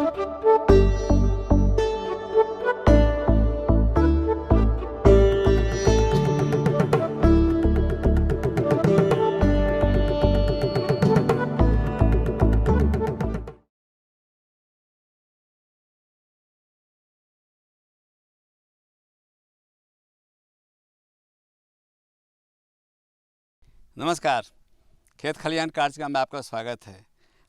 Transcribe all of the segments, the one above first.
नमस्कार। खेत खलिहान कार्यक्रम में आपका स्वागत है।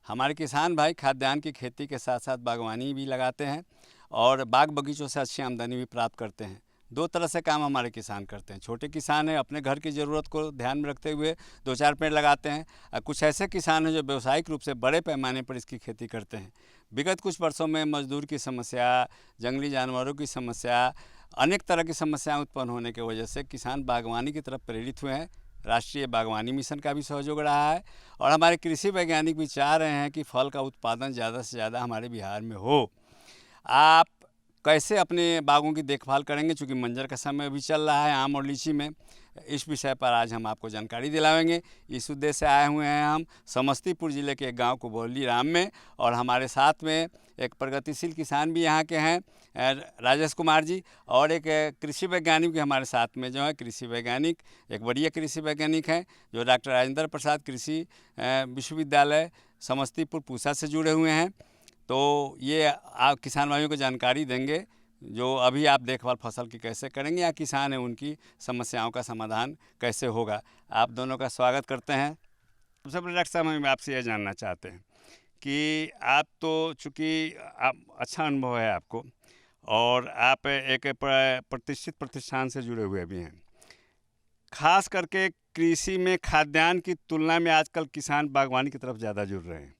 हमारे किसान भाई खाद्यान्न की खेती के साथ साथ बागवानी भी लगाते हैं और बाग बगीचों से अच्छी आमदनी भी प्राप्त करते हैं। दो तरह से काम हमारे किसान करते हैं। छोटे किसान हैं, अपने घर की ज़रूरत को ध्यान में रखते हुए 2-4 पेड़ लगाते हैं, और कुछ ऐसे किसान हैं जो व्यावसायिक रूप से बड़े पैमाने पर इसकी खेती करते हैं। विगत कुछ वर्षों में मजदूर की समस्या, जंगली जानवरों की समस्या, अनेक तरह की समस्याएँ उत्पन्न होने की वजह से किसान बागवानी की तरफ प्रेरित हुए हैं। राष्ट्रीय बागवानी मिशन का भी सहयोग रहा है और हमारे कृषि वैज्ञानिक भी चाह रहे हैं कि फल का उत्पादन ज़्यादा से ज़्यादा हमारे बिहार में हो। आप कैसे अपने बागों की देखभाल करेंगे, चूँकि मंजर का समय भी चल रहा है आम और लीची में, इस विषय पर आज हम आपको जानकारी दिलाएंगे। इस उद्देश्य से आए हुए हैं हम समस्तीपुर ज़िले के एक गांव कुबौली राम में, और हमारे साथ में एक प्रगतिशील किसान भी यहाँ के हैं राजेश कुमार जी, और एक कृषि वैज्ञानिक भी हमारे साथ में जो है कृषि वैज्ञानिक, एक वरीय कृषि वैज्ञानिक हैं जो डॉक्टर राजेंद्र प्रसाद कृषि विश्वविद्यालय समस्तीपुर पूसा से जुड़े हुए हैं। तो ये आप किसान भाइयों को जानकारी देंगे जो अभी आप देखभाल फसल की कैसे करेंगे या किसान हैं उनकी समस्याओं का समाधान कैसे होगा। आप दोनों का स्वागत करते हैं। सबसे पहले डॉक्टर साहब, हम आपसे ये जानना चाहते हैं कि आप तो चूँकि आप अच्छा अनुभव है आपको और आप एक प्रतिष्ठित प्रतिष्ठान से जुड़े हुए भी हैं, खास करके कृषि में खाद्यान्न की तुलना में आजकल किसान बागवानी की तरफ ज़्यादा जुड़ रहे हैं।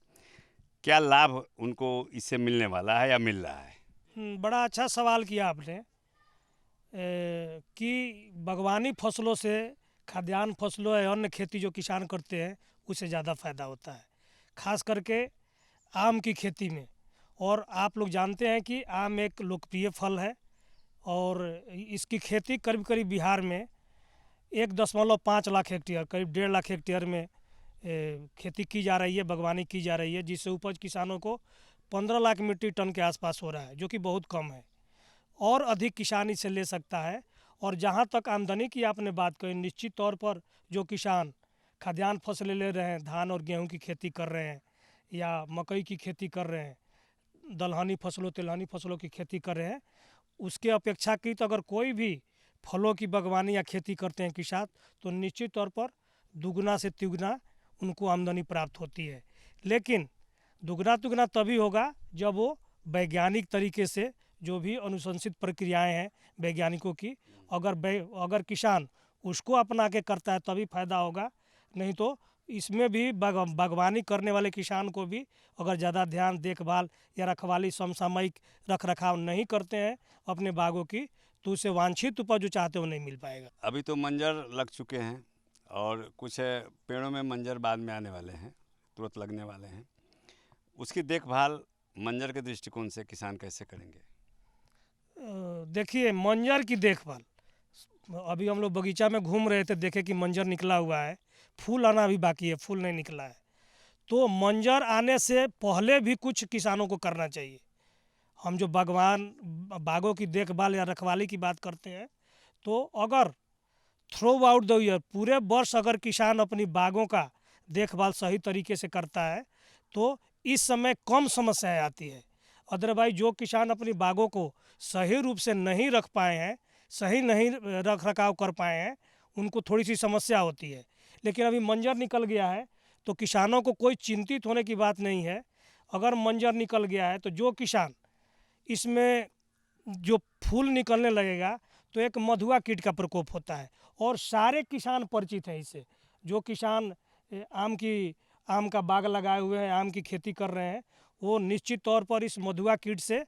क्या लाभ उनको इससे मिलने वाला है या मिल रहा है? बड़ा अच्छा सवाल किया आपने कि बागवानी फसलों से खाद्यान्न फसलों या अन्य खेती जो किसान करते हैं उससे ज़्यादा फ़ायदा होता है, खास करके आम की खेती में। और आप लोग जानते हैं कि आम एक लोकप्रिय फल है और इसकी खेती करीब करीब बिहार में 1.5 लाख हेक्टेयर, करीब 1.5 लाख हेक्टेयर में खेती की जा रही है, बागवानी की जा रही है, जिससे उपज किसानों को 15 लाख मीट्रिक टन के आसपास हो रहा है, जो कि बहुत कम है। और अधिक किसान इससे ले सकता है। और जहाँ तक आमदनी की आपने बात कही, निश्चित तौर पर जो किसान खाद्यान्न फसलें ले रहे हैं, धान और गेहूं की खेती कर रहे हैं या मकई की खेती कर रहे हैं, दलहनी फसलों तिलहनी फसलों की खेती कर रहे हैं, उसके अपेक्षाकृत अगर कोई भी फलों की बागवानी या खेती करते हैं किसान, तो निश्चित तौर पर दुगना से तिगुना उनको आमदनी प्राप्त होती है। लेकिन दुगना तिगुना तभी होगा जब वो वैज्ञानिक तरीके से जो भी अनुशंसित प्रक्रियाएं हैं वैज्ञानिकों की, अगर किसान उसको अपना के करता है तभी फ़ायदा होगा। नहीं तो इसमें भी बागवानी करने वाले किसान को भी अगर ज़्यादा ध्यान, देखभाल या रखवाली, समसामयिक रख रखाव नहीं करते हैं अपने बागों की, तो उसे वांछित उपज जो चाहते हो नहीं मिल पाएगा। अभी तो मंजर लग चुके हैं और कुछ पेड़ों में मंजर बाद में आने वाले हैं, तुरंत लगने वाले हैं। उसकी देखभाल मंजर के दृष्टिकोण से किसान कैसे करेंगे? देखिए, मंजर की देखभाल, अभी हम लोग बगीचा में घूम रहे थे, देखे कि मंजर निकला हुआ है, फूल आना भी बाकी है, फूल नहीं निकला है। तो मंजर आने से पहले भी कुछ किसानों को करना चाहिए। हम जो बागों की देखभाल या रखवाली की बात करते हैं, तो अगर थ्रू आउट द ईयर, पूरे वर्ष अगर किसान अपनी बागों का देखभाल सही तरीके से करता है तो इस समय कम समस्याएं आती है। अदरवाइज जो किसान अपनी बागों को सही रूप से नहीं रख पाए हैं, सही नहीं रख रखाव कर पाए हैं, उनको थोड़ी सी समस्या होती है। लेकिन अभी मंजर निकल गया है तो किसानों को कोई चिंतित होने की बात नहीं है। अगर मंजर निकल गया है तो जो किसान इसमें जो फूल निकलने लगेगा तो एक मधुआ कीट का प्रकोप होता है और सारे किसान परिचित हैं इससे। जो किसान आम का बाग लगाए हुए हैं, आम की खेती कर रहे हैं, वो निश्चित तौर पर इस मधुआ कीट से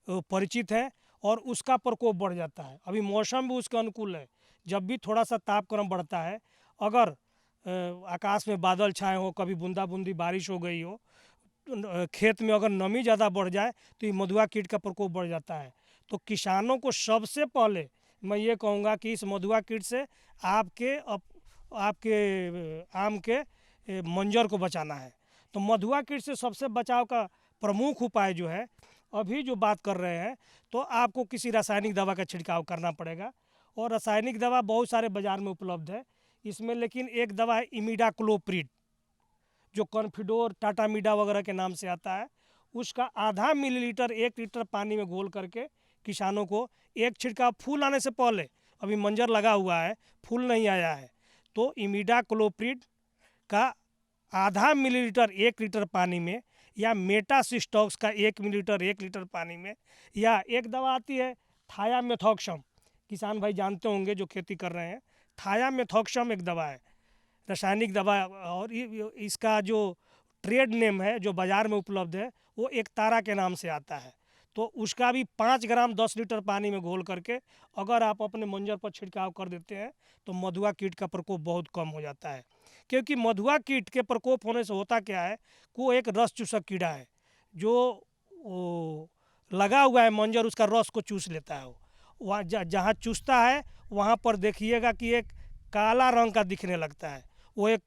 परिचित हैं और उसका प्रकोप बढ़ जाता है। अभी मौसम भी उसके अनुकूल है। जब भी थोड़ा सा तापक्रम बढ़ता है, अगर आकाश में बादल छाए हो, कभी बूंदाबूंदी बारिश हो गई हो, खेत में अगर नमी ज़्यादा बढ़ जाए तो ये मधुआ कीट का प्रकोप बढ़ जाता है। तो किसानों को सबसे पहले मैं ये कहूँगा कि इस मधुआ कीट से आपके आम के मंजर को बचाना है। तो मधुआ कीट से सबसे बचाव का प्रमुख उपाय जो है, अभी जो बात कर रहे हैं तो आपको किसी रासायनिक दवा का छिड़काव करना पड़ेगा, और रासायनिक दवा बहुत सारे बाज़ार में उपलब्ध है इसमें, लेकिन एक दवा है इमिडाक्लोप्रिड, जो कॉन्फिडोर, टाटामीडा वगैरह के नाम से आता है। उसका आधा मिलीलीटर 1 लीटर पानी में घोल करके किसानों को एक छिड़काव, फूल आने से पहले, अभी मंजर लगा हुआ है, फूल नहीं आया है, तो इमिडाक्लोप्रिड का आधा मिलीलीटर 1 लीटर पानी में, या मेटासिस्टॉक्स का 1 मिलीलीटर 1 लीटर पानी में, या एक दवा आती है थायामेथॉक्सम, किसान भाई जानते होंगे जो खेती कर रहे हैं, थायामेथॉक्सम एक दवा है, रासायनिक दवा, और इसका जो ट्रेड नेम है जो बाज़ार में उपलब्ध है वो एक तारा के नाम से आता है। तो उसका भी 5 ग्राम 10 लीटर पानी में घोल करके अगर आप अपने मंजर पर छिड़काव कर देते हैं तो मधुआ कीट का प्रकोप बहुत कम हो जाता है। क्योंकि मधुआ कीट के प्रकोप होने से होता क्या है, वो एक रस चूसक कीड़ा है, जो लगा हुआ है मंजर, उसका रस को चूस लेता है। वो वहाँ जहाँ चूसता है वहाँ पर देखिएगा कि एक काला रंग का दिखने लगता है, वो एक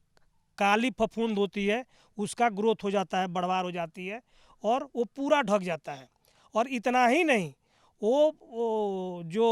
काली फफूंद होती है, उसका ग्रोथ हो जाता है, बढ़वार हो जाती है, और वो पूरा ढक जाता है। और इतना ही नहीं, वो जो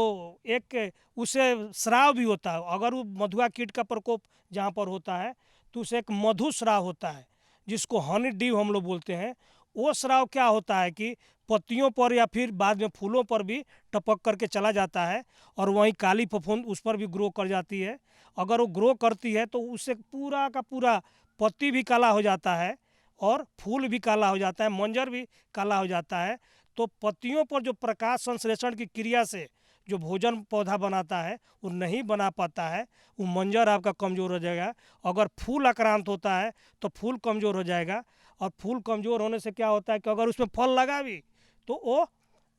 एक उसे स्राव भी होता है, अगर वो मधुआ कीट का प्रकोप जहाँ पर होता है तो उसे एक मधु स्राव होता है जिसको हनी ड्यू हम लोग बोलते हैं। वो स्राव क्या होता है कि पत्तियों पर या फिर बाद में फूलों पर भी टपक करके चला जाता है, और वहीं काली फफूंद उस पर भी ग्रो कर जाती है। अगर वो ग्रो करती है तो उससे पूरा का पूरा पत्ती भी काला हो जाता है और फूल भी काला हो जाता है, मंजर भी काला हो जाता है। तो पत्तियों पर जो प्रकाश संश्लेषण की क्रिया से जो भोजन पौधा बनाता है वो नहीं बना पाता है, वो मंजर आपका कमज़ोर हो जाएगा। अगर फूल आक्रांत होता है तो फूल कमज़ोर हो जाएगा, और फूल कमज़ोर होने से क्या होता है कि अगर उसमें फल लगा भी तो वो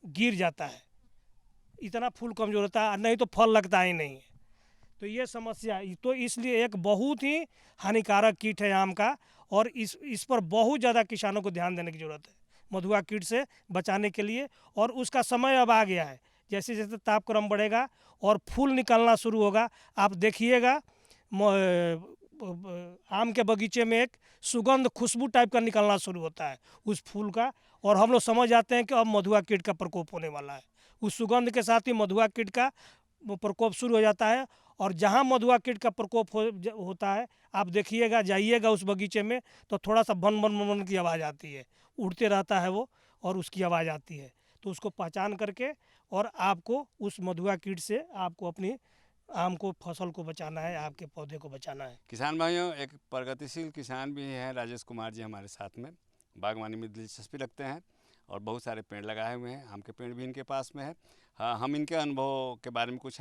गिर जाता है, इतना फूल कमज़ोर होता है, नहीं तो फल लगता ही नहीं है। तो ये समस्या, तो इसलिए एक बहुत ही हानिकारक कीट है आम का, और इस पर बहुत ज़्यादा किसानों को ध्यान देने की ज़रूरत है मधुआ कीट से बचाने के लिए। और उसका समय अब आ गया है, जैसे जैसे तापक्रम बढ़ेगा और फूल निकलना शुरू होगा, आप देखिएगा आम के बगीचे में एक सुगंध, खुशबू टाइप का निकलना शुरू होता है उस फूल का, और हम लोग समझ जाते हैं कि अब मधुआ कीट का प्रकोप होने वाला है। उस सुगंध के साथ ही मधुआ कीट का प्रकोप शुरू हो जाता है। और जहाँ मधुआ कीट का प्रकोप होता है, आप देखिएगा, जाइएगा उस बगीचे में तो थोड़ा सा बन बन बन की आवाज़ आती है, उड़ते रहता है वो और उसकी आवाज़ आती है। तो उसको पहचान करके और आपको उस मधुआ कीट से आपको अपनी आम को, फसल को बचाना है, आपके पौधे को बचाना है। किसान भाइयों, एक प्रगतिशील किसान भी हैं राजेश कुमार जी हमारे साथ में, बागवानी में दिलचस्पी रखते हैं और बहुत सारे पेड़ लगाए हुए हैं, आम के पेड़ भी इनके पास में है। हाँ, हम इनके अनुभव के बारे में कुछ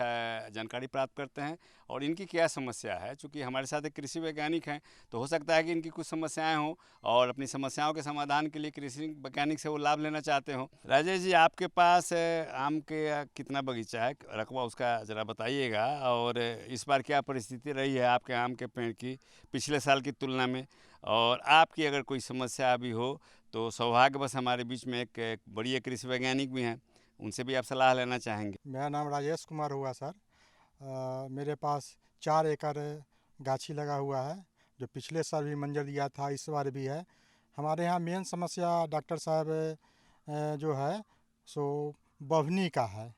जानकारी प्राप्त करते हैं और इनकी क्या समस्या है। चूँकि हमारे साथ एक कृषि वैज्ञानिक हैं तो हो सकता है कि इनकी कुछ समस्याएं हों और अपनी समस्याओं के समाधान के लिए कृषि वैज्ञानिक से वो लाभ लेना चाहते हों। राजेश जी, आपके पास आम के कितना बगीचा है, रकबा उसका ज़रा बताइएगा, और इस बार क्या परिस्थिति रही है आपके आम के पेड़ की पिछले साल की तुलना में, और आपकी अगर कोई समस्या अभी हो तो सौभाग्यवश हमारे बीच में एक बड़ी कृषि वैज्ञानिक भी हैं, उनसे भी आप सलाह लेना चाहेंगे। मेरा नाम राजेश कुमार हुआ सर। मेरे पास 4 एकड़ गाछी लगा हुआ है, जो पिछले साल भी मंजर दिया था, इस बार भी है। हमारे यहाँ मेन समस्या डॉक्टर साहब जो है सो बभनी का है,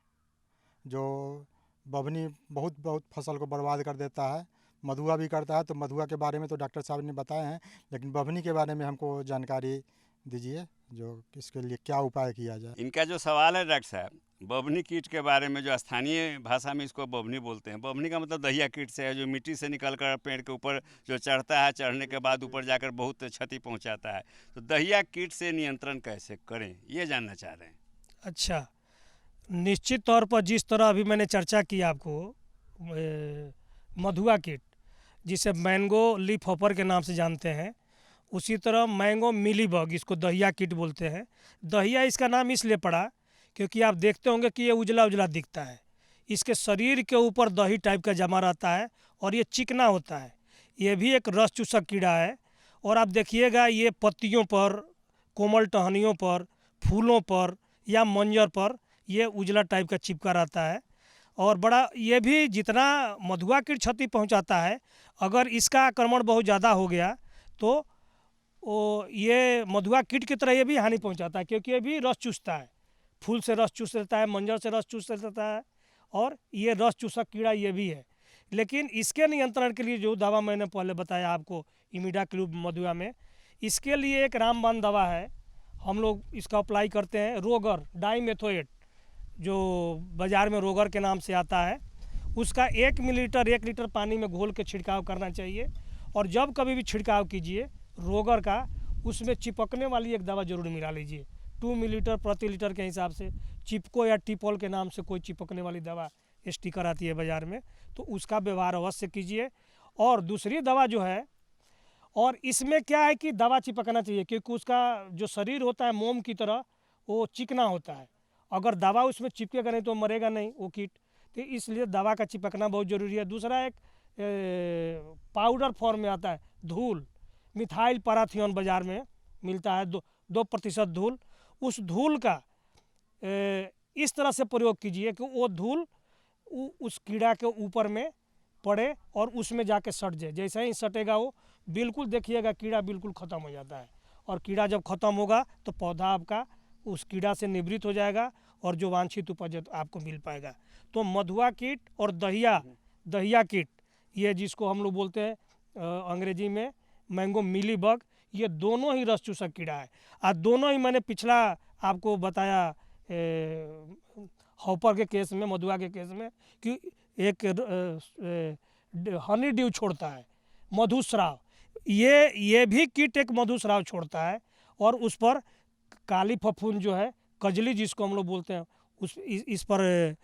जो बभनी बहुत फसल को बर्बाद कर देता है। मधुआ भी करता है, तो मधुआ के बारे में तो डॉक्टर साहब ने बताए हैं, लेकिन बभनी के बारे में हमको जानकारी दीजिए, जो इसके लिए क्या उपाय किया जाए। इनका जो सवाल है डॉक्टर साहब, बभनी कीट के बारे में, जो स्थानीय भाषा में इसको बभनी बोलते हैं। बभनी का मतलब दहिया कीट से है, जो मिट्टी से निकलकर पेड़ के ऊपर जो चढ़ता है, चढ़ने के बाद ऊपर जाकर बहुत क्षति पहुंचाता है। तो दहिया कीट से नियंत्रण कैसे करें, ये जानना चाह रहे हैं। अच्छा, निश्चित तौर पर जिस तरह अभी मैंने चर्चा की आपको, मधुआ कीट जिसे मैंगो लीफ हॉपर के नाम से जानते हैं, उसी तरह मैंगो मिलीबग, इसको दहिया कीट बोलते हैं। दहिया इसका नाम इसलिए पड़ा क्योंकि आप देखते होंगे कि ये उजला उजला दिखता है, इसके शरीर के ऊपर दही टाइप का जमा रहता है और ये चिकना होता है। ये भी एक रस चूसक कीड़ा है, और आप देखिएगा ये पत्तियों पर, कोमल टहनियों पर, फूलों पर या मंजर पर ये उजला टाइप का चिपका रहता है। और बड़ा, ये भी जितना मधुआ कीट क्षति पहुंचाता है, अगर इसका आक्रमण बहुत ज़्यादा हो गया तो वो ये मधुआ कीट की तरह ये भी हानि पहुंचाता है, क्योंकि ये भी रस चूसता है, फूल से रस चूस लेता है, मंजर से रस चूस लेता है, और ये रस चूसक कीड़ा ये भी है। लेकिन इसके नियंत्रण के लिए जो दवा मैंने पहले बताया आपको इमिडाक्लोप्रिड मधुआ में, इसके लिए एक रामबाण दवा है, हम लोग इसका अप्लाई करते हैं, रोगर डाइमेथोएट, जो बाज़ार में रोगर के नाम से आता है, उसका 1 मिलीलीटर 1 लीटर पानी में घोल के छिड़काव करना चाहिए। और जब कभी भी छिड़काव कीजिए रोगर का, उसमें चिपकने वाली एक दवा जरूर मिला लीजिए, 2 मिलीलीटर प्रति लीटर के हिसाब से। चिपको या टिपॉल के नाम से कोई चिपकने वाली दवा स्टिकर आती है बाज़ार में, तो उसका व्यवहार अवश्य कीजिए। और दूसरी दवा जो है, और इसमें क्या है कि दवा चिपकना चाहिए, क्योंकि उसका जो शरीर होता है मोम की तरह वो चिकना होता है, अगर दवा उसमें चिपकेगा नहीं तो मरेगा नहीं वो कीट, तो इसलिए दवा का चिपकना बहुत ज़रूरी है। दूसरा एक पाउडर फॉर्म में आता है धूल, मिथाइल पैराथियोन बाज़ार में मिलता है, 2% धूल। उस धूल का इस तरह से प्रयोग कीजिए कि वो धूल उस कीड़ा के ऊपर में पड़े और उसमें जाके सट जाए। जैसे ही सटेगा वो बिल्कुल देखिएगा कीड़ा बिल्कुल ख़त्म हो जाता है, और कीड़ा जब ख़त्म होगा तो पौधा आपका उस कीड़ा से निवृत्त हो जाएगा और जो वांछित उपज आपको मिल पाएगा। तो मधुआ कीट और दहिया कीट, ये जिसको हम लोग बोलते हैं अंग्रेजी में मैंगो मिली बग, ये दोनों ही रस चूसक कीड़ा है। और दोनों ही मैंने पिछला आपको बताया हॉपर के केस में, मधुआ के केस में, कि एक हनी ड्यू छोड़ता है, मधुस्राव, ये भी कीट एक मधुस्राव छोड़ता है, और उस पर काली फफूंद जो है, कजली जिसको हम लोग बोलते हैं, इस पर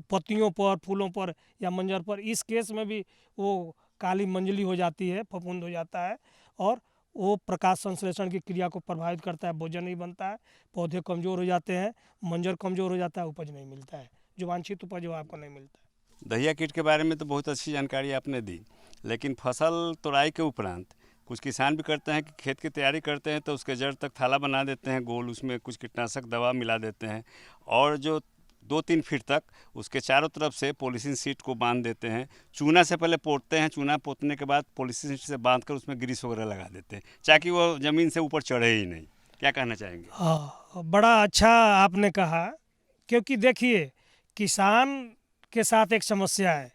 पत्तियों पर, फूलों पर या मंजर पर, इस केस में भी वो काली मंजली हो जाती है, फफूंद हो जाता है, और वो प्रकाश संश्लेषण की क्रिया को प्रभावित करता है, भोजन नहीं बनता है, पौधे कमज़ोर हो जाते हैं, मंजर कमज़ोर हो जाता है, उपज नहीं मिलता है, जो वांछित उपज वो आपको नहीं मिलता है। दहिया कीट के बारे में तो बहुत अच्छी जानकारी आपने दी, लेकिन फसल तोड़ाई के उपरांत कुछ किसान भी करते हैं कि खेत की तैयारी करते हैं तो उसके जड़ तक थाला बना देते हैं गोल, उसमें कुछ कीटनाशक दवा मिला देते हैं, और जो 2-3 फीट तक उसके चारों तरफ से पॉलीथीन शीट को बांध देते हैं। चूना से पहले पोतते हैं, चूना पोतने के बाद पॉलीथीन शीट से बांधकर उसमें ग्रीस वगैरह लगा देते हैं, ताकि वो ज़मीन से ऊपर चढ़े ही नहीं। क्या कहना चाहेंगे? हाँ, बड़ा अच्छा आपने कहा, क्योंकि देखिए किसान के साथ एक समस्या है,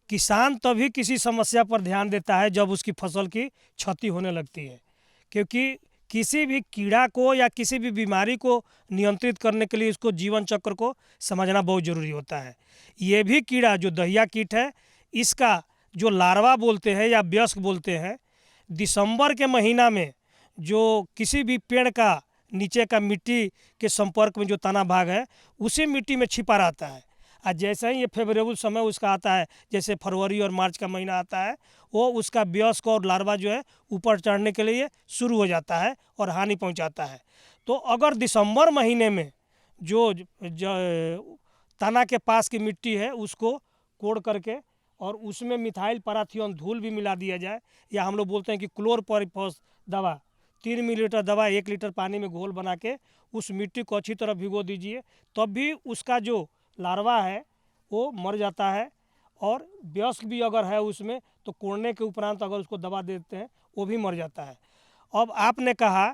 किसान तभी किसी समस्या पर ध्यान देता है जब उसकी फसल की क्षति होने लगती है, क्योंकि किसी भी कीड़ा को या किसी भी बीमारी को नियंत्रित करने के लिए इसको जीवन चक्र को समझना बहुत ज़रूरी होता है। ये भी कीड़ा जो दहिया कीट है, इसका जो लार्वा बोलते हैं या वयस्क बोलते हैं, दिसंबर के महीना में जो किसी भी पेड़ का नीचे का मिट्टी के संपर्क में जो तना भाग है उसी मिट्टी में छिपा रहता है, और जैसे ही ये फेवरेबल समय उसका आता है, जैसे फरवरी और मार्च का महीना आता है, वो उसका वयस्क और लार्वा जो है ऊपर चढ़ने के लिए शुरू हो जाता है और हानि पहुंचाता है। तो अगर दिसंबर महीने में जो तना के पास की मिट्टी है उसको कोड़ करके और उसमें मिथाइल पैराथियोन धूल भी मिला दिया जाए, या हम लोग बोलते हैं कि क्लोरपाइरिफॉस दवा, 3 मिलीलीटर दवा 1 लीटर पानी में घोल बना के उस मिट्टी को अच्छी तरह भिगो दीजिए, तब भी उसका जो लार्वा है वो मर जाता है। और वयस्क भी अगर है उसमें तो कोड़ने के उपरांत अगर उसको दवा देते हैं वो भी मर जाता है। अब आपने कहा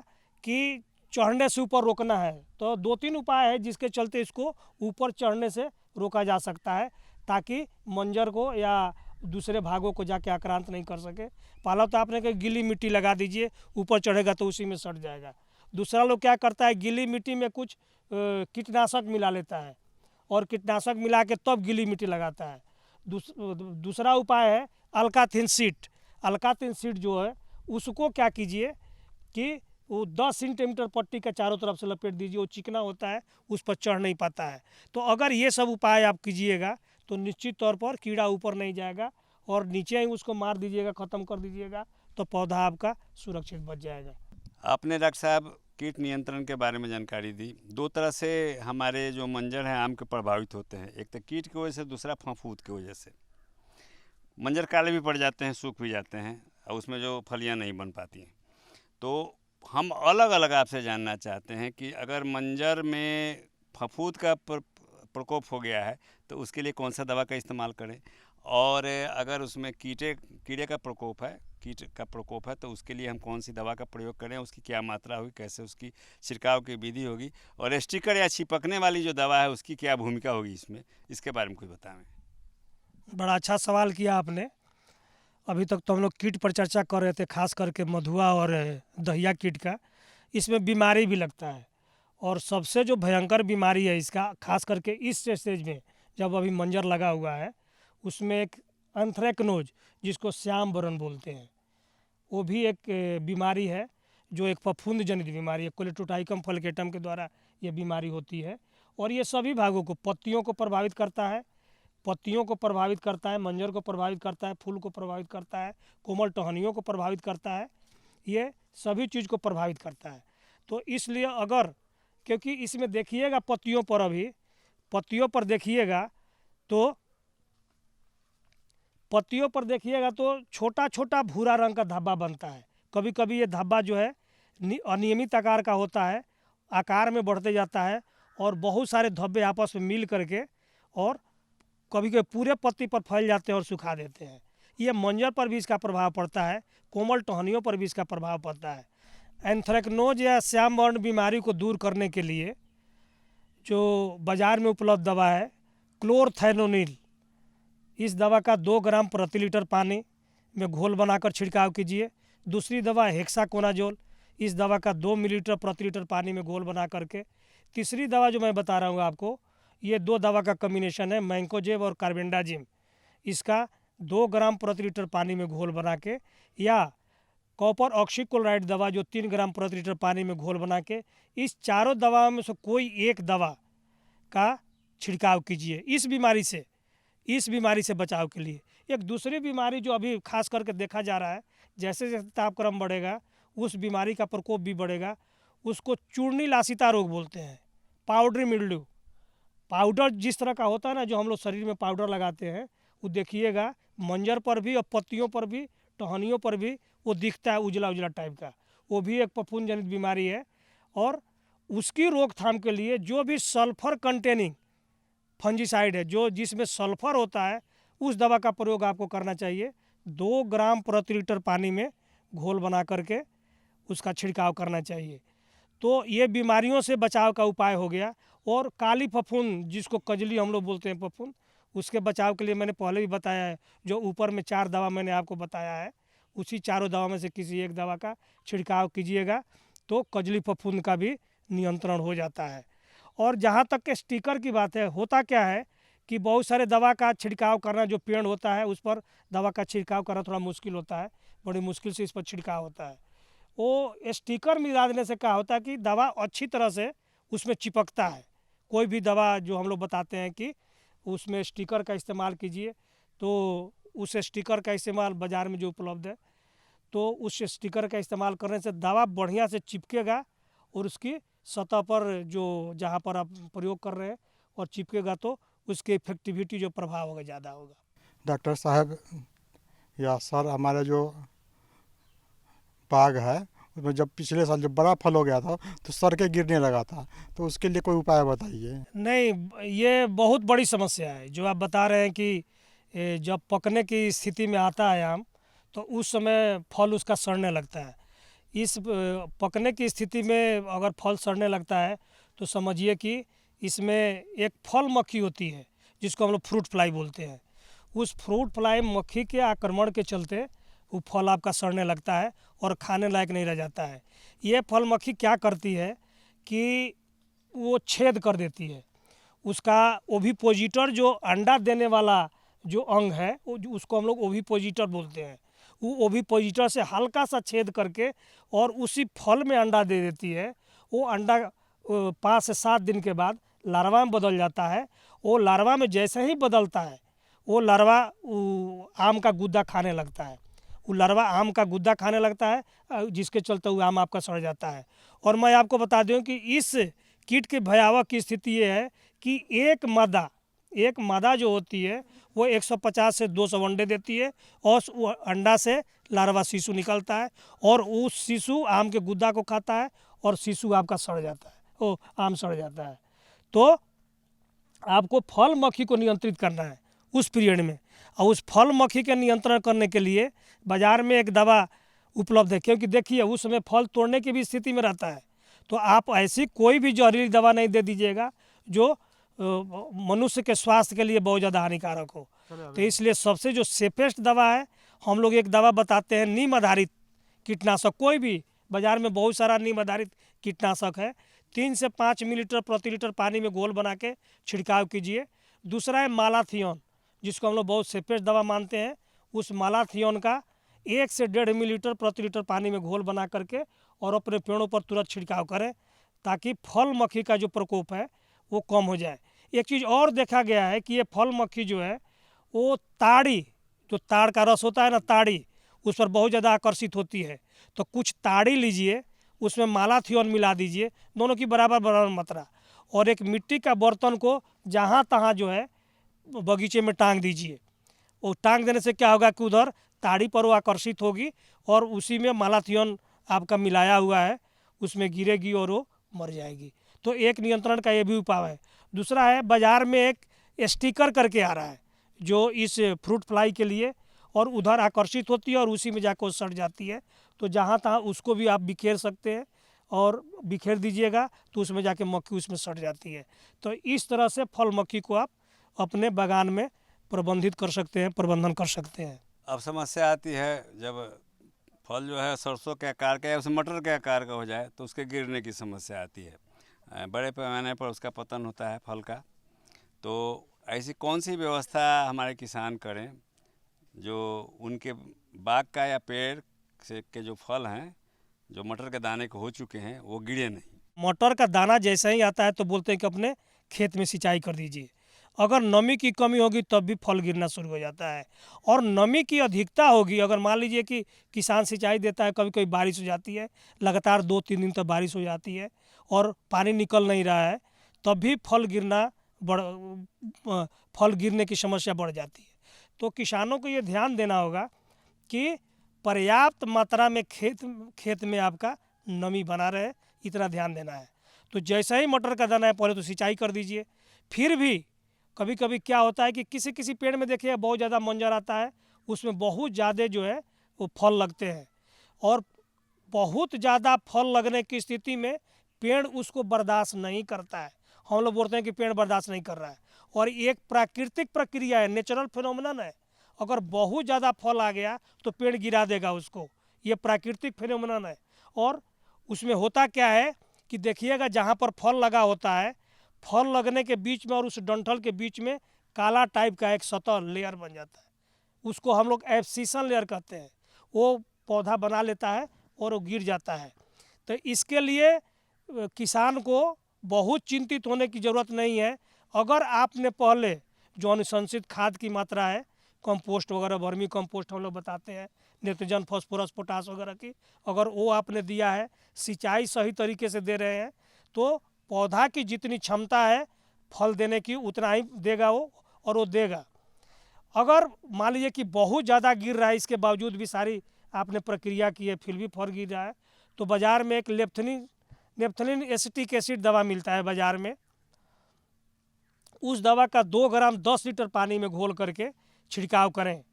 कि चढ़ने से ऊपर रोकना है, तो 2-3 उपाय है जिसके चलते इसको ऊपर चढ़ने से रोका जा सकता है, ताकि मंजर को या दूसरे भागों को जाके आक्रांत नहीं कर सके। पहला तो आपने कहा गीली मिट्टी लगा दीजिए, ऊपर चढ़ेगा तो उसी में सट जाएगा। दूसरा लोग क्या करता है, गीली मिट्टी में कुछ कीटनाशक मिला लेता है और कीटनाशक मिला के तब गीली मिट्टी लगाता है। दूसरा उपाय है अल्काथिन सीट। अल्काथिन सीट जो है उसको क्या कीजिए कि वो 10 सेंटीमीटर पट्टी के चारों तरफ से लपेट दीजिए, वो चिकना होता है, उस पर चढ़ नहीं पाता है। तो अगर ये सब उपाय आप कीजिएगा तो निश्चित तौर पर कीड़ा ऊपर नहीं जाएगा, और नीचे ही उसको मार दीजिएगा, ख़त्म कर दीजिएगा, तो पौधा आपका सुरक्षित बच जाएगा। आपने डॉक्टर साहब कीट नियंत्रण के बारे में जानकारी दी। 2 तरह से हमारे जो मंजर हैं आम के प्रभावित होते हैं, एक तो कीट की वजह से, दूसरा फफूंद की वजह से। मंजर काले भी पड़ जाते हैं, सूख भी जाते हैं, और उसमें जो फलियां नहीं बन पाती हैं। तो हम अलग अलग आपसे जानना चाहते हैं कि अगर मंजर में फफूंद का प्रकोप हो गया है तो उसके लिए कौन सा दवा का इस्तेमाल करें, और अगर उसमें कीड़े का प्रकोप है, कीट का प्रकोप है, तो उसके लिए हम कौन सी दवा का प्रयोग करें, उसकी क्या मात्रा होगी, कैसे उसकी छिड़काव की विधि होगी, और स्टिकर या चिपकने वाली जो दवा है उसकी क्या भूमिका होगी इसमें, इसके बारे में कुछ बताएं। बड़ा अच्छा सवाल किया आपने। अभी तक तो हम लोग कीट पर चर्चा कर रहे थे, खास करके मधुआ और दहिया कीट का। इसमें बीमारी भी लगता है, और सबसे जो भयंकर बीमारी है इसका, खास करके इस स्टेज में जब अभी मंजर लगा हुआ है, उसमें एक एंथ्रेक्नोज, जिसको श्याम बरन बोलते हैं, वो भी एक बीमारी है, जो एक फफूंद जनित बीमारी है। कोलेटोट्राइकम फलकेटम के द्वारा ये बीमारी होती है, और ये सभी भागों को, पत्तियों को प्रभावित करता है, पत्तियों को प्रभावित करता है, मंजर को प्रभावित करता है, फूल को प्रभावित करता है, कोमल टहनियों को प्रभावित करता है, ये सभी चीज़ को प्रभावित करता है। तो इसलिए अगर, क्योंकि इसमें देखिएगा पत्तियों पर, अभी पत्तियों पर देखिएगा तो छोटा छोटा भूरा रंग का धब्बा बनता है। कभी कभी ये धब्बा जो है अनियमित आकार का होता है, आकार में बढ़ते जाता है, और बहुत सारे धब्बे आपस में मिल करके और कभी कभी पूरे पत्ती पर फैल जाते हैं और सुखा देते हैं। ये मंजर पर भी इसका प्रभाव पड़ता है, कोमल टहनियों पर भी इसका प्रभाव पड़ता है। एंथ्रेक्नोज या श्याम बर्ण बीमारी को दूर करने के लिए जो बाज़ार में उपलब्ध दवा है क्लोरथेनोनिल, इस दवा का 2 ग्राम प्रति लीटर पानी में घोल बनाकर छिड़काव कीजिए। दूसरी दवा हेक्साकोनाजोल, इस दवा का 2 मिलीलीटर प्रति लीटर पानी में घोल बना करके। तीसरी दवा जो मैं बता रहा हूँ आपको, ये 2 दवा का कम्बिनेशन है, मैंकोजेब और कार्बेंडाजिम, इसका 2 ग्राम प्रति लीटर पानी में घोल बना के, या कॉपर ऑक्सीक्लोराइड दवा जो 3 ग्राम प्रति लीटर पानी में घोल बना के, इस चारों दवाओं में से कोई एक दवा का छिड़काव कीजिए इस बीमारी से बचाव के लिए। एक दूसरी बीमारी जो अभी खास करके देखा जा रहा है, जैसे जैसे तापक्रम बढ़ेगा उस बीमारी का प्रकोप भी बढ़ेगा, उसको चूर्णी लासिता रोग बोलते हैं, पाउडरी मिल्ड्यू। पाउडर जिस तरह का होता है ना, जो हम लोग शरीर में पाउडर लगाते हैं, वो देखिएगा मंजर पर भी और पत्तियों पर भी, टहनियों पर भी वो दिखता है उजला उजला टाइप का। वो भी एक फफूंद जनित बीमारी है, और उसकी रोकथाम के लिए जो भी सल्फर कंटेनिंग फंजीसाइड है, जो जिसमें सल्फर होता है, उस दवा का प्रयोग आपको करना चाहिए। 2 ग्राम प्रति लीटर पानी में घोल बना करके उसका छिड़काव करना चाहिए। तो ये बीमारियों से बचाव का उपाय हो गया। और काली फफूंद, जिसको कजली हम लोग बोलते हैं फफूंद, उसके बचाव के लिए मैंने पहले भी बताया है, जो ऊपर में 4 दवा मैंने आपको बताया है, उसी चारों दवा में से किसी एक दवा का छिड़काव कीजिएगा तो कजली फफूंद का भी नियंत्रण हो जाता है। और जहाँ तक के स्टिकर की बात है, होता क्या है कि बहुत सारे दवा का छिड़काव करना, जो पेड़ होता है उस पर दवा का छिड़काव करना थोड़ा मुश्किल होता है, बड़ी मुश्किल से इस पर छिड़काव होता है। वो स्टिकर मिला देने से क्या होता है कि दवा अच्छी तरह से उसमें चिपकता है। कोई भी दवा जो हम लोग बताते हैं कि उसमें स्टिकर का इस्तेमाल कीजिए, तो उस स्टिकर का इस्तेमाल बाज़ार में जो उपलब्ध है, तो उस स्टिकर का इस्तेमाल करने से दवा बढ़िया से चिपकेगा, और उसकी सतह पर जो जहाँ पर आप प्रयोग कर रहे हैं और चिपकेगा, तो उसकी इफेक्टिविटी जो प्रभाव होगा ज़्यादा होगा। डॉक्टर साहब या सर, हमारा जो बाग है उसमें जब पिछले साल जब बड़ा फल हो गया था तो सर के गिरने लगा था, तो उसके लिए कोई उपाय बताइए। नहीं, ये बहुत बड़ी समस्या है जो आप बता रहे हैं कि जब पकने की स्थिति में आता है आम, तो उस समय फल उसका सड़ने लगता है। इस पकने की स्थिति में अगर फल सड़ने लगता है तो समझिए कि इसमें एक फल मक्खी होती है, जिसको हम लोग फ्रूट फ्लाई बोलते हैं। उस फ्रूट फ्लाई मक्खी के आक्रमण के चलते वो फल आपका सड़ने लगता है और खाने लायक नहीं रह जाता है। ये फल मक्खी क्या करती है कि वो छेद कर देती है उसका ओविपोजिटर, जो अंडा देने वाला जो अंग है, उसको हम लोग ओविपोजिटर बोलते हैं। वो ओविपोजिटर से हल्का सा छेद करके और उसी फल में अंडा दे देती है। वो अंडा 5 से 7 दिन के बाद लार्वा में बदल जाता है। वो लार्वा में जैसे ही बदलता है, वो लार्वा आम का गुद्दा खाने लगता है। वो लार्वा आम का गुद्दा खाने लगता है, जिसके चलते वो आम आपका सड़ जाता है। और मैं आपको बता दूं कि इस कीट के भयावह की स्थिति ये है कि एक मादा जो होती है वो 150 से 200 अंडे देती है, और अंडा से लार्वा शिशु निकलता है, और उस शिशु आम के गुद्दा को खाता है और शिशु आपका सड़ जाता है, आम सड़ जाता है। तो आपको फल मक्खी को नियंत्रित करना है, उस पीरियड में। और उस फल मक्खी के नियंत्रण करने के लिए बाज़ार में एक दवा उपलब्ध है, क्योंकि देखिए उस समय फल तोड़ने की भी स्थिति में रहता है। तो आप ऐसी कोई भी जहरीली दवा नहीं दे दीजिएगा जो मनुष्य के स्वास्थ्य के लिए बहुत ज़्यादा हानिकारक हो। तो इसलिए सबसे जो सेफेस्ट दवा है, हम लोग एक दवा बताते हैं, नीम आधारित कीटनाशक। कोई भी बाज़ार में बहुत सारा नीम आधारित कीटनाशक है, 3 से 5 मिलीलीटर प्रति लीटर पानी में घोल बना के छिड़काव कीजिए। दूसरा है मालाथियन, जिसको हम लोग बहुत सेफेस्ट दवा मानते हैं। उस मालाथियन का 1 से 1.5 मिलीलीटर प्रति लीटर पानी में घोल बना करके और अपने पेड़ों पर तुरंत छिड़काव करें, ताकि फल मक्खी का जो प्रकोप है वो कम हो जाए। एक चीज़ और देखा गया है कि ये फल मक्खी जो है वो ताड़ी, जो ताड़ का रस होता है ना, ताड़ी, उस पर बहुत ज़्यादा आकर्षित होती है। तो कुछ ताड़ी लीजिए, उसमें मालाथियन मिला दीजिए, दोनों की बराबर बराबर मात्रा, और एक मिट्टी का बर्तन को जहाँ तहाँ जो है बगीचे में टांग दीजिए। वो टांग देने से क्या होगा कि उधर ताड़ी पर वो आकर्षित होगी और उसी में मालाथियन आपका मिलाया हुआ है उसमें गिरेगी और वो मर जाएगी। तो एक नियंत्रण का ये भी उपाय है। दूसरा है, बाज़ार में एक स्टिकर करके आ रहा है जो इस फ्रूट फ्लाई के लिए, और उधर आकर्षित होती है और उसी में जाकर सड़ जाती है। तो जहाँ तहाँ उसको भी आप बिखेर सकते हैं और बिखेर दीजिएगा तो उसमें जाके मक्खी उसमें सड़ जाती है। तो इस तरह से फल मक्खी को आप अपने बागान में प्रबंधित कर सकते हैं, प्रबंधन कर सकते हैं। अब समस्या आती है जब फल जो है सरसों के आकार का या उसे मटर के आकार का हो जाए तो उसके गिरने की समस्या आती है, बड़े पैमाने पर उसका पतन होता है फल का। तो ऐसी कौन सी व्यवस्था हमारे किसान करें जो उनके बाग का या पेड़ से के जो फल हैं, जो मटर के दाने के हो चुके हैं, वो गिरे नहीं? मटर का दाना जैसे ही आता है तो बोलते हैं कि अपने खेत में सिंचाई कर दीजिए। अगर नमी की कमी होगी तब भी फल गिरना शुरू हो जाता है। और नमी की अधिकता होगी, अगर मान लीजिए कि किसान सिंचाई देता है, कभी कभी बारिश हो जाती है, लगातार 2-3 दिन तक बारिश हो जाती है और पानी निकल नहीं रहा है, तब भी फल गिरने की समस्या बढ़ जाती है। तो किसानों को ये ध्यान देना होगा कि पर्याप्त मात्रा में खेत में आपका नमी बना रहे, इतना ध्यान देना है। तो जैसे ही मटर का दाना है पहले तो सिंचाई कर दीजिए। फिर भी कभी कभी क्या होता है कि किसी किसी पेड़ में देखिए बहुत ज़्यादा मंजर आता है, उसमें बहुत ज़्यादा जो है वो फल लगते हैं, और बहुत ज़्यादा फल लगने की स्थिति में पेड़ उसको बर्दाश्त नहीं करता है। हम लोग बोलते हैं कि पेड़ बर्दाश्त नहीं कर रहा है, और एक प्राकृतिक प्रक्रिया है, नेचुरल फिनोमिनन है। अगर बहुत ज़्यादा फल आ गया तो पेड़ गिरा देगा उसको, ये प्राकृतिक फिनोमिनन है। और उसमें होता क्या है कि देखिएगा जहाँ पर फल लगा होता है, फल लगने के बीच में और उस डंठल के बीच में काला टाइप का एक सतह लेयर बन जाता है, उसको हम लोग एब्सिशन लेयर कहते हैं। वो पौधा बना लेता है और वो गिर जाता है। तो इसके लिए किसान को बहुत चिंतित होने की ज़रूरत नहीं है। अगर आपने पहले जो अनुशंसित खाद की मात्रा है, कंपोस्ट वगैरह, वर्मी कंपोस्ट हम लोग बताते हैं, नाइट्रोजन, फास्फोरस, पोटास वगैरह की, अगर वो आपने दिया है, सिंचाई सही तरीके से दे रहे हैं, तो पौधा की जितनी क्षमता है फल देने की उतना ही देगा वो, और वो देगा। अगर मान लीजिए कि बहुत ज़्यादा गिर रहा है, इसके बावजूद भी सारी आपने प्रक्रिया की है फिर भी फल गिर रहा है, तो बाज़ार में एक नेप्थलीन एसिटिक एसिड दवा मिलता है बाज़ार में। उस दवा का 2 ग्राम 10 लीटर पानी में घोल करके छिड़काव करें।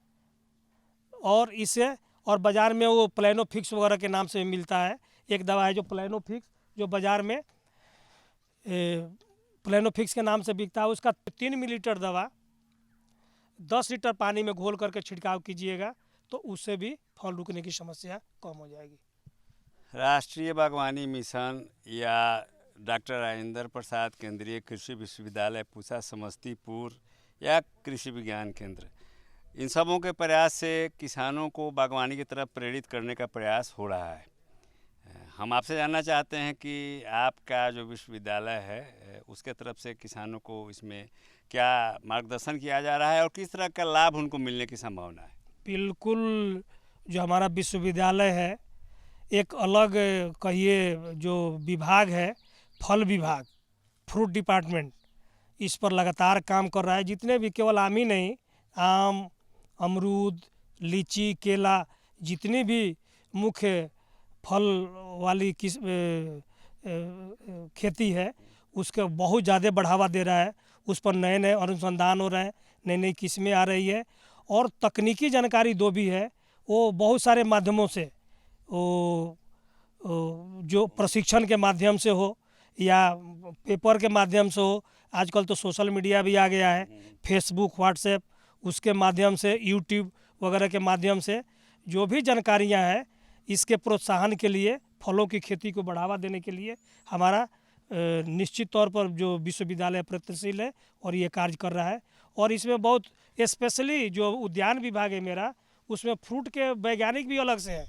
और इससे, और बाज़ार में वो प्लेनोफिक्स वगैरह के नाम से मिलता है, एक दवा है जो प्लेनोफिक्स, जो बाज़ार में प्लेनोफिक्स के नाम से बिकता है। उसका 3 मिलीलीटर दवा 10 लीटर पानी में घोल करके छिड़काव कीजिएगा तो उससे भी फल रुकने की समस्या कम हो जाएगी। राष्ट्रीय बागवानी मिशन या डॉक्टर राजेंद्र प्रसाद केंद्रीय कृषि विश्वविद्यालय पूसा समस्तीपुर या कृषि विज्ञान केंद्र, इन सबों के प्रयास से किसानों को बागवानी की तरफ प्रेरित करने का प्रयास हो रहा है। हम आपसे जानना चाहते हैं कि आपका जो विश्वविद्यालय है उसके तरफ से किसानों को इसमें क्या मार्गदर्शन किया जा रहा है और किस तरह का लाभ उनको मिलने की संभावना है? बिल्कुल, जो हमारा विश्वविद्यालय है, एक अलग कहिए जो विभाग है, फल विभाग, फ्रूट डिपार्टमेंट, इस पर लगातार काम कर रहा है। जितने भी, केवल आम ही नहीं, आम, अमरूद, लीची, केला, जितनी भी मुख्य फल वाली खेती है उसके बहुत ज़्यादा बढ़ावा दे रहा है। उस पर नए नए अनुसंधान हो रहे हैं, नई नई किस्में आ रही है। और तकनीकी जानकारी जो भी है वो बहुत सारे माध्यमों से, वो जो प्रशिक्षण के माध्यम से हो या पेपर के माध्यम से हो, आजकल तो सोशल मीडिया भी आ गया है, फेसबुक, व्हाट्सएप, उसके माध्यम से, यूट्यूब वगैरह के माध्यम से जो भी जानकारियां हैं, इसके प्रोत्साहन के लिए, फलों की खेती को बढ़ावा देने के लिए हमारा निश्चित तौर पर जो विश्वविद्यालय प्रयत्नशील है और ये कार्य कर रहा है। और इसमें बहुत स्पेशली जो उद्यान विभाग है मेरा, उसमें फ्रूट के वैज्ञानिक भी अलग से हैं,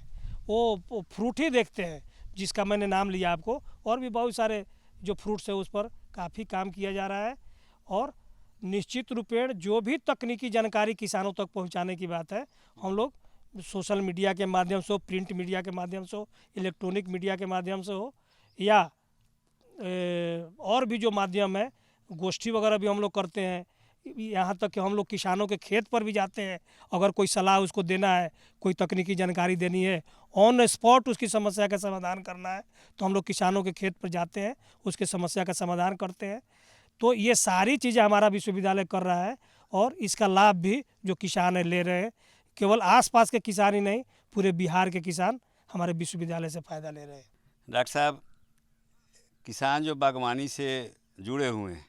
वो फ्रूट ही देखते हैं, जिसका मैंने नाम लिया आपको। और भी बहुत सारे जो फ्रूट्स है उस पर काफ़ी काम किया जा रहा है। और निश्चित रूपेण जो भी तकनीकी जानकारी किसानों तक पहुंचाने की बात है, हम लोग सोशल मीडिया के माध्यम से हो, प्रिंट मीडिया के माध्यम से हो, इलेक्ट्रॉनिक मीडिया के माध्यम से हो, या और भी जो माध्यम है, गोष्ठी वगैरह भी हम लोग करते हैं। यहाँ तक कि हम लोग किसानों के खेत पर भी जाते हैं, अगर कोई सलाह उसको देना है, कोई तकनीकी जानकारी देनी है, ऑन स्पॉट उसकी समस्या का समाधान करना है, तो हम लोग किसानों के खेत पर जाते हैं, उसके समस्या का समाधान करते हैं। तो ये सारी चीज़ें हमारा विश्वविद्यालय कर रहा है और इसका लाभ भी जो किसान है ले रहे हैं। केवल आसपास के किसान ही नहीं, पूरे बिहार के किसान हमारे विश्वविद्यालय से फ़ायदा ले रहे हैं। डॉक्टर साहब, किसान जो बागवानी से जुड़े हुए हैं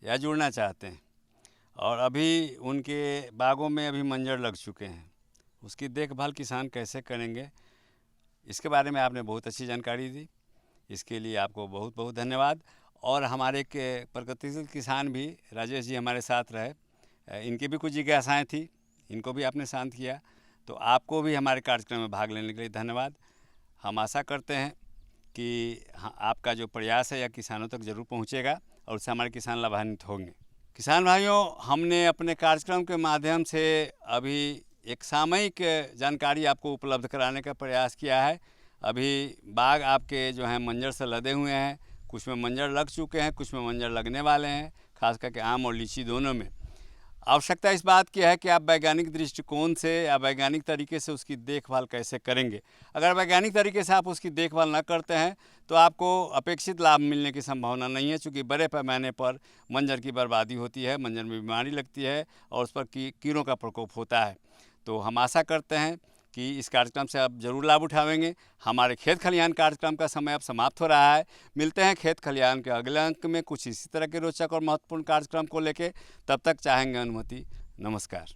या जुड़ना चाहते हैं और अभी उनके बागों में अभी मंजर लग चुके हैं, उसकी देखभाल किसान कैसे करेंगे, इसके बारे में आपने बहुत अच्छी जानकारी दी। इसके लिए आपको बहुत बहुत धन्यवाद। और हमारे के प्रगतिशील किसान भी राजेश जी हमारे साथ रहे, इनकी भी कुछ जिज्ञासाएँ थी, इनको भी आपने शांत किया। तो आपको भी हमारे कार्यक्रम में भाग लेने के लिए धन्यवाद। हम आशा करते हैं कि आपका जो प्रयास है या किसानों तक ज़रूर पहुंचेगा और उससे हमारे किसान लाभान्वित होंगे। किसान भाइयों, हमने अपने कार्यक्रम के माध्यम से अभी एक सामयिक जानकारी आपको उपलब्ध कराने का प्रयास किया है। अभी बाग आपके जो हैं मंजर से लदे हुए हैं, कुछ में मंजर लग चुके हैं, कुछ में मंजर लगने वाले हैं, खास करके आम और लीची दोनों में। आवश्यकता इस बात की है कि आप वैज्ञानिक दृष्टिकोण से या वैज्ञानिक तरीके से उसकी देखभाल कैसे करेंगे। अगर वैज्ञानिक तरीके से आप उसकी देखभाल न करते हैं तो आपको अपेक्षित लाभ मिलने की संभावना नहीं है, चूँकि बड़े पैमाने पर मंजर की बर्बादी होती है, मंजर में बीमारी लगती है और उस पर कीड़ों का प्रकोप होता है। तो हम आशा करते हैं कि इस कार्यक्रम से आप ज़रूर लाभ उठावेंगे। हमारे खेत खलिहान कार्यक्रम का समय अब समाप्त हो रहा है। मिलते हैं खेत खलिहान के अगले अंक में कुछ इसी तरह के रोचक और महत्वपूर्ण कार्यक्रम को लेके। तब तक चाहेंगे अनुमति। नमस्कार।